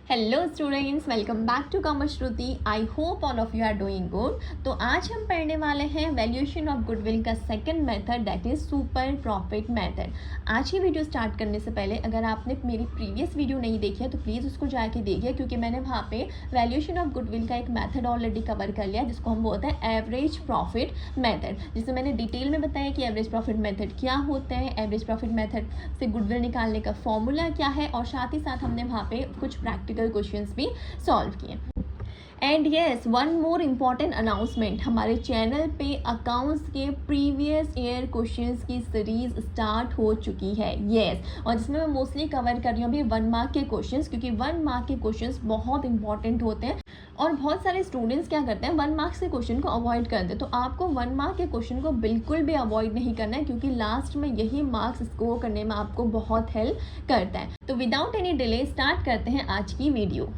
Hello students, welcome back to commerce Shruti. I hope all of you are doing good. तो आज हम पढ़ने वाले हैं वैल्यूएशन ऑफ गुडविल का second method, that is super profit method. आज की वीडियो स्टार्ट करने से पहले अगर आपने मेरी प्रीवियस वीडियो नहीं देखी है तो प्लीज़ उसको जाके देखिए, क्योंकि मैंने वहाँ पे वैल्यूएशन ऑफ गुडविल का एक मेथड ऑलरेडी कवर कर लिया जिसको हम बोलते हैं एवरेज प्रॉफिट मेथड, जिसमें मैंने डिटेल में बताया कि एवरेज प्रॉफिट मेथड क्या होता है, एवरेज प्रॉफिट मेथड से गुडविल निकालने का फॉर्मूला क्या है, और साथ ही साथ हमने वहाँ पे कुछ प्रैक्टिकल क्वेश्चंस भी सॉल्व किए। And yes, one more important announcement, हमारे चैनल पे अकाउंट्स के प्रीवियस ईयर क्वेश्चंस की सीरीज स्टार्ट हो चुकी है। येस, और जिसमें मैं मोस्टली कवर कर रही हूँ अभी 1 मार्क के क्वेश्चंस, क्योंकि 1 मार्क के क्वेश्चंस बहुत इंपॉर्टेंट होते हैं और बहुत सारे स्टूडेंट्स क्या करते हैं 1 मार्क से क्वेश्चन को अवॉइड करते हैं। तो आपको 1 मार्क के क्वेश्चन को बिल्कुल भी अवॉइड नहीं करना है, क्योंकि लास्ट में यही मार्क्स स्कोर करने में आपको बहुत हेल्प करता है। तो विदाउट एनी डिले स्टार्ट करते हैं आज की वीडियो।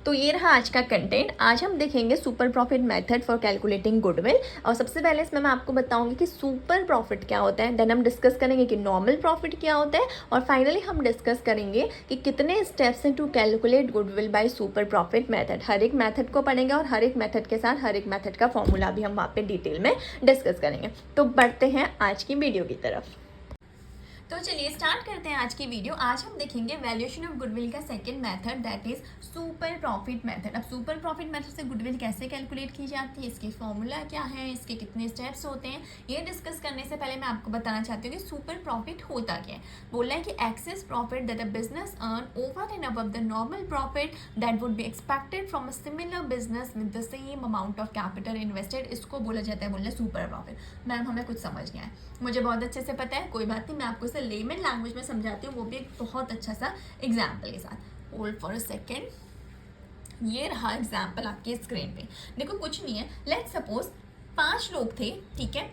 तो ये रहा आज का कंटेंट। आज हम देखेंगे super profit method for calculating goodwill. और सबसे पहले इसमें मैं आपको बताऊंगी कि सुपर प्रॉफिट क्या होता है, देन हम डिस्कस करेंगे कि नॉर्मल प्रॉफिट क्या होता है, और फाइनली हम डिस्कस करेंगे कि कितने स्टेप्स हैं to calculate goodwill by super profit method. हर एक मेथड को पढ़ेंगे और हर एक मेथड के साथ हर एक मेथड का फॉर्मूला भी हम वहाँ पे डिटेल में डिस्कस करेंगे। तो बढ़ते हैं आज की वीडियो की तरफ। तो चलिए स्टार्ट करते हैं आज की वीडियो। आज हम देखेंगे वैल्यूएशन ऑफ गुडविल का second method, that is super profit method. अब सुपर प्रॉफिट मेथड से गुडविल कैसे कैलकुलेट की जाती है, इसकी फॉर्मूला क्या है, इसके कितने स्टेप्स होते हैं, ये डिस्कस करने से पहले मैं आपको बताना चाहती हूँ कि सुपर प्रॉफिट होता क्या है। बोला है कि access profit that a business earn over and above the normal profit that would be expected from a similar business with the same amount of capital invested. इसको बोला जाता है, बोला सुपर प्रॉफिट। मैम हमें कुछ समझ नहीं आया, मुझे बहुत अच्छे से पता है, कोई बात नहीं, मैं आपको लेमन लैंग्वेज में समझाती हूँ, वो भी एक बहुत अच्छा सा एग्जाम्पल के साथ। Hold for a second. ये रहा एग्जाम्पल आपके स्क्रीन पे। देखो कुछ नहीं है, लेट्स सपोज 5 लोग थे, ठीक है,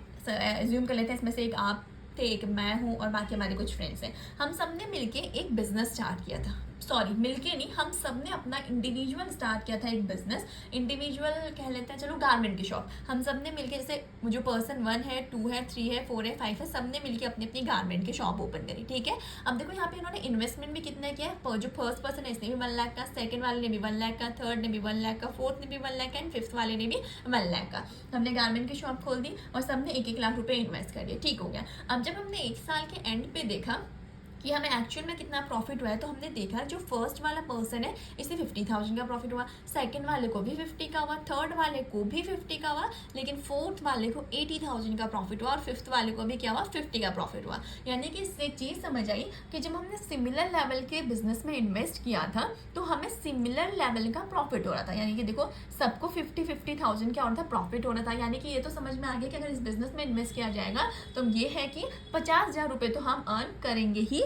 एज्यूम कर लेते हैं इसमें से एक आप थे, एक मैं हूँ और बाकी हमारे कुछ फ्रेंड्स हैं। हम सब ने मिलके एक बिजनेस स्टार्ट किया था, सॉरी मिलके नहीं, हम सब ने अपना इंडिविजुअल स्टार्ट किया था एक बिजनेस। इंडिविजुअल कह लेते हैं, चलो गारमेंट की शॉप। हम सब ने मिलके, जैसे जो पर्सन 1 है, 2 है, 3 है, 4 है, 5 है, सब ने मिलके अपनी अपनी गारमेंट की शॉप ओपन करी, ठीक है। अब देखो यहाँ पे इन्होंने इन्वेस्टमेंट भी कितना किया है। जो फर्स्ट पर्सन है इसने भी 1 लाख का, सेकंड वाले ने भी 1 लाख का, थर्ड ने भी 1 लाख का, फोर्थ ने भी 1 लाख का, एंड फिफ्थ वाले ने भी 1 लाख का। हमने गारमेंट की शॉप खोल दी और सबने 1-1 लाख रुपए इन्वेस्ट कर दिए, ठीक हो गया। अब जब हमने 1 साल के एंड पे देखा कि हमें एक्चुअल में कितना प्रॉफिट हुआ है, तो हमने देखा जो फर्स्ट वाला पर्सन है इससे 50,000 का प्रॉफिट हुआ, सेकंड वाले को भी 50 का हुआ, थर्ड वाले को भी 50 का हुआ, लेकिन फोर्थ वाले को 80,000 का प्रॉफिट हुआ, और फिफ्थ वाले को भी क्या हुआ, 50 का प्रॉफिट हुआ। यानी कि इससे चीज़ समझ आई कि जब हमने सिमिलर लेवल के बिजनेस में इन्वेस्ट किया था तो हमें सिमिलर लेवल का प्रॉफिट हो रहा था। यानी कि देखो सबको 50,000 क्या हो रहा था, प्रॉफिट हो रहा था। यानी कि ये तो समझ में आ गया कि अगर इस बिजनेस में इन्वेस्ट किया जाएगा तो ये है कि 50,000 रुपये तो हम अर्न करेंगे ही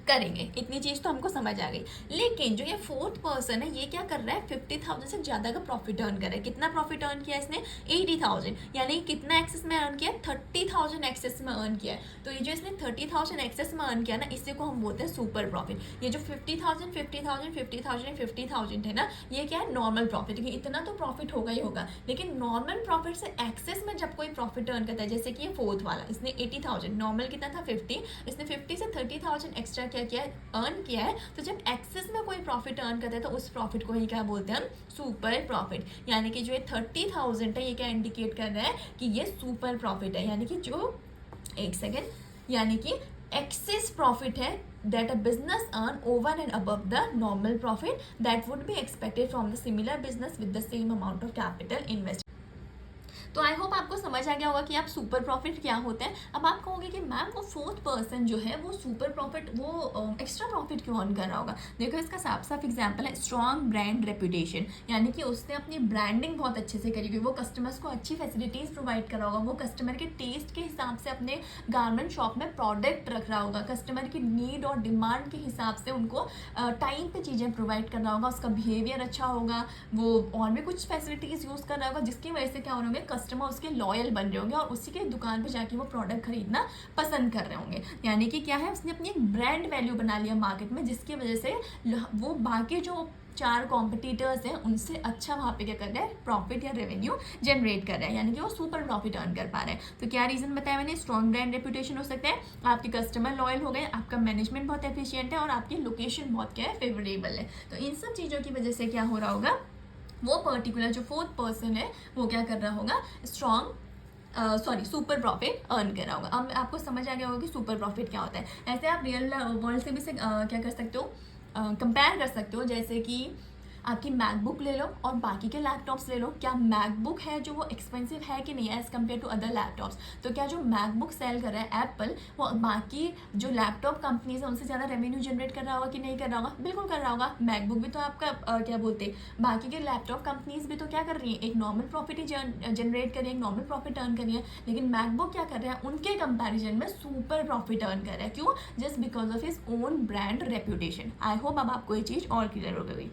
करेंगे। इतनी चीज़ तो हमको समझ आ गई। लेकिन जो ये फोर्थ पर्सन है ये क्या कर रहा है, 50,000 से ज़्यादा का प्रॉफिट अर्न कर रहा है। कितना प्रॉफिट अर्न किया इसने, 80,000। यानी कितना एक्सेस में अर्न किया, 30,000 एक्सेस में अर्न किया है। तो ये जो इसने 30,000 एक्सेस में अर्न किया ना, इसी को हम बोलते हैं सुपर प्रॉफिट। ये जो 50,000 50,000 50,000 50,000 है ना, ये क्या है, नॉर्मल प्रॉफिट। इतना तो प्रॉफिट होगा ही होगा, लेकिन नॉर्मल प्रॉफिट से एक्सेस में जब कोई प्रॉफिट अर्न करता है, जैसे कि ये फोर्थ वाला, इसने 80,000, नॉर्मल कितना था 50, इसने 50 से 30,000 एक्स्ट्रा किया है, अर्न किया है। तो जब एक्सेस में कोई प्रॉफिट अर्न करता है तो उस प्रॉफिट को ही क्या बोलते हैं हम, सुपर प्रॉफिट। यानी कि जो ये 30,000 है ये क्या इंडिकेट कर रहा है कि ये सुपर प्रॉफिट है। यानी कि जो, एक सेकेंड, यानी कि एक्सेस प्रॉफिट है that a business earn over and above the normal profit that would be expected from the similar business with the same amount of capital invested। तो आई होप आपको समझ आ गया होगा कि आप सुपर प्रॉफिट क्या होते हैं। अब आप कहोगे कि मैम वो फोर्थ पर्सन जो है वो सुपर प्रॉफिट, वो एक्स्ट्रा प्रॉफिट क्यों अर्न कर रहा होगा। देखो इसका साफ साफ एग्जांपल है, स्ट्रॉन्ग ब्रांड रेपुटेशन। यानी कि उसने अपनी ब्रांडिंग बहुत अच्छे से करी हुई, वो कस्टमर्स को अच्छी फैसिलिटीज़ प्रोवाइड कर रहा होगा, वो कस्टमर के टेस्ट के हिसाब से अपने गारमेंट शॉप में प्रोडक्ट रख रहा होगा, कस्टमर की नीड और डिमांड के हिसाब से उनको टाइम पे चीज़ें प्रोवाइड कर रहा होगा, उसका बिहेवियर अच्छा होगा, वो और भी कुछ फैसिलिटीज़ यूज़ कर रहा होगा, जिसकी वजह से क्या होंगे, कस्टमर उसके लॉयल बन रहे होंगे और उसी के दुकान पर जाके वो प्रोडक्ट खरीदना पसंद कर रहे होंगे। यानी कि क्या है, उसने अपनी एक ब्रांड वैल्यू बना लिया मार्केट में, जिसकी वजह से वो बाकी जो 4 कॉम्पिटिटर्स हैं उनसे अच्छा वहाँ पे क्या कर रहा है, प्रॉफिट या रेवेन्यू जनरेट कर रहा है, यानी कि वो सुपर प्रॉफिट अर्न कर पा रहे हैं। तो क्या रीज़न बताया मैंने, स्ट्रॉन्ग ब्रांड रेपुटेशन हो सकता है, आपके कस्टमर लॉयल हो गए, आपका मैनेजमेंट बहुत एफिशिएंट है और आपकी लोकेशन बहुत क्या है, फेवरेबल है। तो इन सब चीज़ों की वजह से क्या हो रहा होगा, वो पर्टिकुलर जो 4th पर्सन है वो क्या कर रहा होगा, सुपर प्रॉफिट अर्न कर रहा होगा। अब आपको समझ आ गया होगा कि सुपर प्रॉफिट क्या होता है। ऐसे आप रियल वर्ल्ड से भी क्या कर सकते हो, कंपेयर कर सकते हो। जैसे कि आपकी मैकबुक ले लो और बाकी के लैपटॉप्स ले लो, क्या मैकबुक है जो वो एक्सपेंसिव है कि नहीं है as compare to other laptops. तो क्या जो मैकबुक सेल कर रहा है एप्पल, वो बाकी जो लैपटॉप कंपनीज है उनसे ज़्यादा रेवेन्यू जनरेट कर रहा होगा कि नहीं कर रहा होगा, बिल्कुल कर रहा होगा। मैकबुक भी तो आपका क्या बोलते हैं, बाकी के लैपटॉप कंपनीज भी तो क्या कर रही है, एक नॉर्मल प्रॉफिट ही जनरेट कर रही है, एक नॉर्मल प्रॉफिट अर्न कर रही है। लेकिन मैकबुक क्या कर रहा है, उनके कंपेरिजन में सुपर प्रॉफिट अर्न कर रहा है। क्यों, just because of his own brand reputation. I hope अब आपको ये चीज़ और क्लियर हो गई।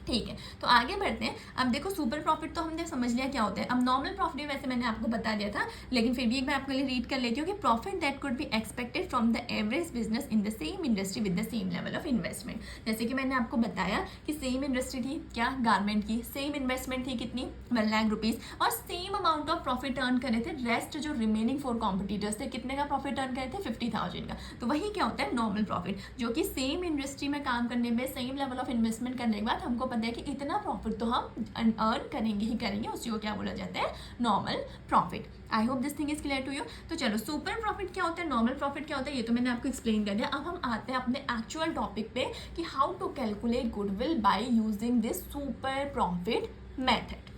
ठीक है, तो आगे बढ़ते हैं। अब देखो सुपर प्रॉफिट तो हमने समझ लिया क्या होता है। अब नॉर्मल प्रॉफिट भी वैसे मैंने आपको बता दिया था, लेकिन फिर भी एक बार आपके लिए रीड कर लेती हूँ कि profit that could be expected from the average business in the same industry with the same level of investment. जैसे कि मैंने आपको बताया कि सेम इंडस्ट्री थी क्या, गारमेंट की, सेम इन्वेस्टमेंट थी कितनी, 1 लाख रुपीज़, और same amount of profit earn करे थे। रेस्ट जो रिमेनिंग 4 कॉम्पिटिटर्स थे कितने का प्रॉफिट अर्न करे थे, 50,000 का। तो वही क्या होता है, नॉर्मल प्रॉफिट, जो कि सेम इंडस्ट्री में काम करने में सेम लेवल ऑफ इन्वेस्टमेंट करने के बाद हमको पता है कि इतना प्रॉफिट तो हम अर्न करेंगे ही करेंगे, उसी को क्या बोला जाता है, normal profit. I hope this thing is clear to you. तो चलो, सुपर प्रॉफिट क्या होता है, नॉर्मल प्रॉफिट क्या होता है, ये तो मैंने आपको एक्सप्लेन कर दिया। अब हम आते हैं अपने एक्चुअल टॉपिक पे कि how to calculate goodwill by using this super profit method.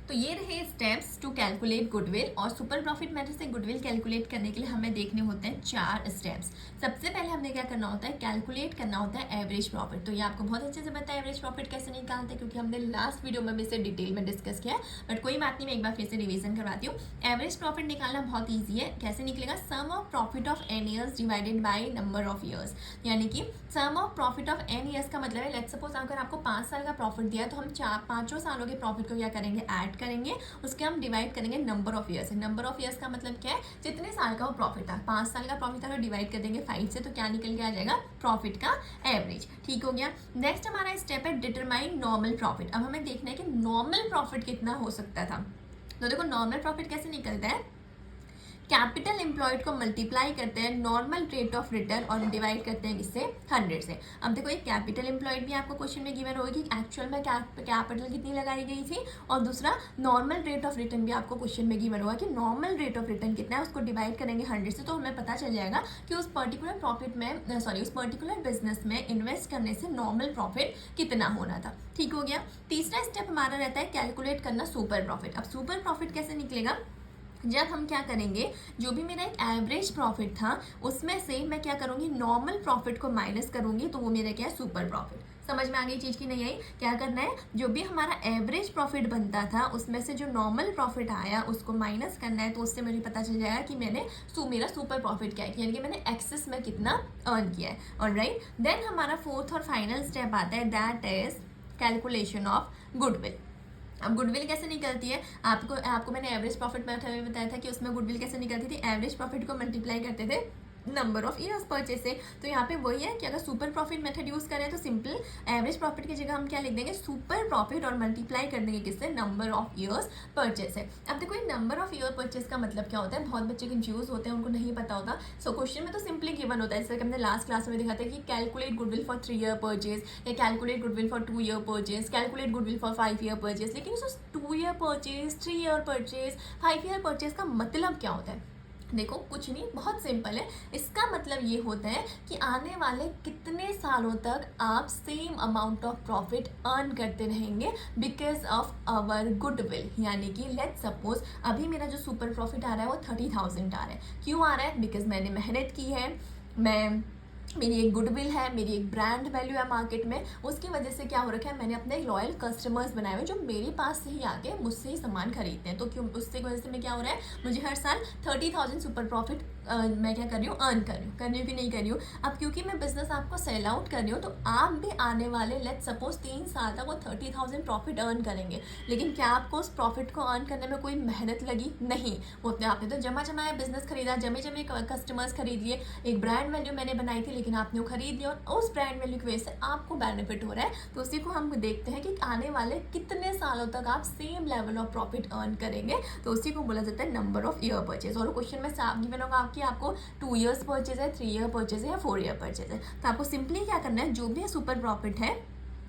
तो ये रहे स्टेप्स टू कैलकुलेट गुडविल, और सुपर प्रॉफिट मेथड से गुडविल कैलकुलेट करने के लिए हमें देखने होते हैं 4 स्टेप्स। सबसे पहले हमने क्या करना होता है, कैलकुलेट करना होता है एवरेज प्रॉफिट। तो ये आपको बहुत अच्छे से पता है एवरेज प्रॉफिट कैसे निकालते हैं, क्योंकि हमने लास्ट वीडियो में भी इसे डिटेल में डिस्कस किया है, बट कोई बात नहीं, मैं एक बार फिर से रिवीजन करवाती हूँ। एवरेज प्रॉफिट निकालना बहुत ईजी है। कैसे निकलेगा, sum of profit of n years divided by number of years. यानी कि sum of profit of n years का मतलब है, लेट्स सपोज अगर आपको 5 साल का प्रॉफिट दिया तो हम 5 सालों के प्रॉफिट को क्या करेंगे, ऐड करेंगे, उसके हम डिवाइड करेंगे नंबर ऑफ ईयर्स से। नंबर ऑफ ईयर्स का मतलब क्या है, जितने साल का वो प्रॉफिट था, 5 साल का प्रॉफिट था तो डिवाइड कर देंगे 5 से, तो क्या निकल के आ जाएगा, प्रॉफिट का एवरेज। ठीक हो गया। नेक्स्ट हमारा स्टेप है डिटरमाइन नॉर्मल प्रॉफिट। अब हमें देखना है कि नॉर्मल प्रॉफिट कितना हो सकता था। तो देखो, नॉर्मल प्रॉफिट कैसे निकलता है, कैपिटल एम्प्लॉयड को मल्टीप्लाई करते हैं नॉर्मल रेट ऑफ रिटर्न और डिवाइड करते हैं इससे 100 से। अब देखो, एक कैपिटल एम्प्लॉयड भी आपको क्वेश्चन में गिवन होगी कि एक्चुअल में कैपिटल कितनी लगाई गई थी, और दूसरा नॉर्मल रेट ऑफ रिटर्न भी आपको क्वेश्चन में गिवन होगा कि नॉर्मल रेट ऑफ रिटर्न कितना है, उसको डिवाइड करेंगे 100 से, तो हमें पता चल जाएगा कि उस पर्टिकुलर प्रॉफिट में उस पर्टिकुलर बिजनेस में इन्वेस्ट करने से नॉर्मल प्रॉफिट कितना होना था। ठीक हो गया। तीसरा स्टेप हमारा रहता है कैलकुलेट करना सुपर प्रॉफिट। अब सुपर प्रॉफिट कैसे निकलेगा, जब हम क्या करेंगे, जो भी मेरा एक एवरेज प्रॉफिट था उसमें से मैं क्या करूँगी, नॉर्मल प्रॉफिट को माइनस करूँगी, तो वो मेरा क्या है, सुपर प्रॉफिट। समझ में आ गई चीज़ की नहीं आई, क्या करना है, जो भी हमारा एवरेज प्रॉफिट बनता था उसमें से जो नॉर्मल प्रॉफिट आया उसको माइनस करना है, तो उससे मुझे पता चल जाएगा कि मेरा सुपर प्रॉफिट क्या है, यानी कि मैंने एक्सेस में कितना अर्न किया है। ऑलराइट, देन हमारा 4th और फाइनल स्टेप आता है, that is calculation of goodwill. अब गुडविल कैसे निकलती है, आपको मैंने एवरेज प्रॉफिट मेथड में बताया था कि उसमें गुडविल कैसे निकलती थी, एवरेज प्रॉफिट को मल्टीप्लाई करते थे नंबर ऑफ ईयर्स परचेज से। तो यहाँ पे वही है कि अगर सुपर प्रॉफिट मेथड यूज़ करें तो सिंपल एवरेज प्रॉफिट की जगह हम क्या लिख देंगे, सुपर प्रॉफिट, और मल्टीप्लाई कर देंगे किससे, नंबर ऑफ ईयर्स परचेज से। अब देखो, ये नंबर ऑफ ईयर परचेज का मतलब क्या होता है, बहुत बच्चे कंफ्यूज होते हैं, उनको नहीं पता होता। सो क्वेश्चन में तो सिंपली गिवन होता है, जैसे कि हमने लास्ट क्लास में दिखाते हैं कि calculate goodwill for 3 year purchase, या calculate goodwill for 2 year purchase, calculate goodwill for 5 year purchase. लेकिन उस 2 year purchase, 3 year purchase, 5 year purchase का मतलब क्या होता है, देखो कुछ नहीं, बहुत सिंपल है। इसका मतलब ये होता है कि आने वाले कितने सालों तक आप same amount of profit earn करते रहेंगे बिकॉज ऑफ आवर गुडविल। यानी कि लेट्स सपोज अभी मेरा जो सुपर प्रॉफिट आ रहा है वो 30,000 आ रहा है। क्यों आ रहा है, बिकॉज मैंने मेहनत की है, मेरी एक गुडविल है, मेरी एक ब्रांड वैल्यू है मार्केट में, उसकी वजह से क्या हो रखा है, मैंने अपने लॉयल कस्टमर्स बनाए हुए जो मेरे पास से ही आके मुझसे ही सामान खरीदते हैं। तो क्यों, उससे वजह से मैं क्या हो रहा है, मुझे हर साल 30,000 सुपर प्रॉफिट मैं क्या कर रही हूँ, अर्न कर रही हूँ कि नहीं कर रही हूँ। अब क्योंकि मैं बिजनेस आपको सेल आउट कर रही हूँ, तो आप भी आने वाले लेट्स सपोज 3 साल तक वो 30,000 प्रॉफिट अर्न करेंगे। लेकिन क्या आपको उस प्रॉफिट को अर्न करने में कोई मेहनत लगी? नहीं। वो अपने आपने तो जमा जमाया बिजनेस खरीदा, जमे जमे कस्टमर्स खरीद लिए, एक ब्रांड वैल्यू मैंने बनाई थी, लेकिन आपने वो खरीद लिया और उस ब्रांड वैल्यू की वजह से आपको बेनिफिट हो रहा है। तो उसी को हम देखते हैं कि आने वाले कितने सालों तक आप same level of profit earn करेंगे। तो उसी को बोला जाता है नंबर ऑफ ईयर परचेज। और क्वेश्चन में साफ गिवन होगा आपकी, आपको 2 ईयर्स परचेज है, 3 ईयर परचेज है या 4 ईयर परचेज है। तो आपको सिंपली क्या करना है, जो भी सुपर प्रॉफिट है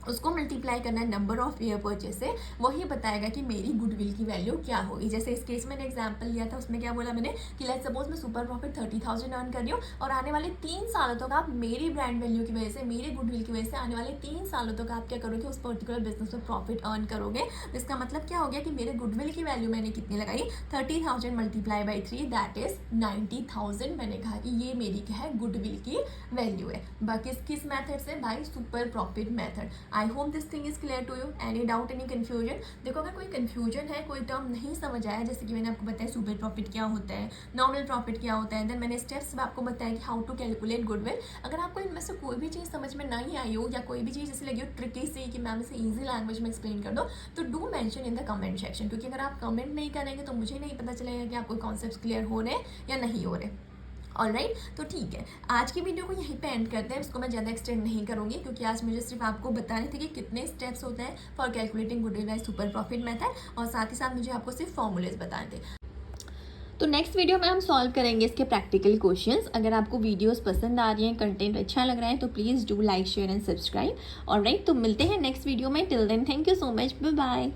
उसको मल्टीप्लाई करना है नंबर ऑफ ईयर परचेज से, वही बताएगा कि मेरी गुडविल की वैल्यू क्या होगी। जैसे इस केस में मैंने एग्जांपल लिया था, उसमें क्या बोला मैंने कि लेट्स सपोज मैं सुपर प्रॉफिट 30,000 अर्न कर रही हूँ और आने वाले 3 सालों तक आप मेरी ब्रांड वैल्यू की वजह से, मेरी गुडविल की वजह से आने वाले 3 सालों तक आप क्या करोगे, उस पर्टिकुलर बिजनेस में प्रॉफिट अर्न करोगे। तो इसका मतलब क्या हो गया कि मेरे गुडविल की वैल्यू मैंने कितनी लगाई, 30,000 मल्टीप्लाई बाई 3 दैट इज 90,000। मैंने कहा कि ये मेरी क्या है, गुडविल की वैल्यू है। बाकी किस मैथड से, by super profit method. I hope this thing clear to you. Any doubt, any confusion? देखो अगर कोई कंफ्यूजन है, कोई टर्म नहीं समझ आया, जैसे कि मैंने आपको बताया सुपर प्रॉफिट क्या होता है, नॉर्मल प्रॉफिट क्या होता है, देन मैंने स्टेप्स आपको बताया कि हाउ टू कैलकुलेट गुडविल। अगर आपको इनमें से कोई भी चीज़ समझ में नहीं आई हो या कोई भी चीज़ जैसे लगी हो ट्रिकी सी कि मैम इसे ईजी लैंग्वेज में एक्सप्लेन कर दो, तो do mention in the comment section. क्योंकि अगर आप कमेंट नहीं करेंगे तो मुझे नहीं पता चलेगा कि आपको कॉन्सेप्ट क्लियर हो रहे हैं या नहीं हो रहे। ऑलराइट, तो ठीक है, आज की वीडियो को यहीं पे एंड करते हैं। इसको मैं ज़्यादा एक्सटेंड नहीं करूँगी क्योंकि आज मुझे सिर्फ आपको बताने थे कि कितने स्टेप्स होते हैं for calculating goodwill by super profit method, और साथ ही साथ मुझे आपको सिर्फ फॉर्मूलेज बताने थे। तो नेक्स्ट वीडियो में हम सॉल्व करेंगे इसके प्रैक्टिकल क्वेश्चंस। अगर आपको वीडियोस पसंद आ रही हैं, कंटेंट अच्छा लग रहा है, तो please do like, share and subscribe. Alright, तो मिलते हैं नेक्स्ट वीडियो में। Till then thank you so much, bye bye.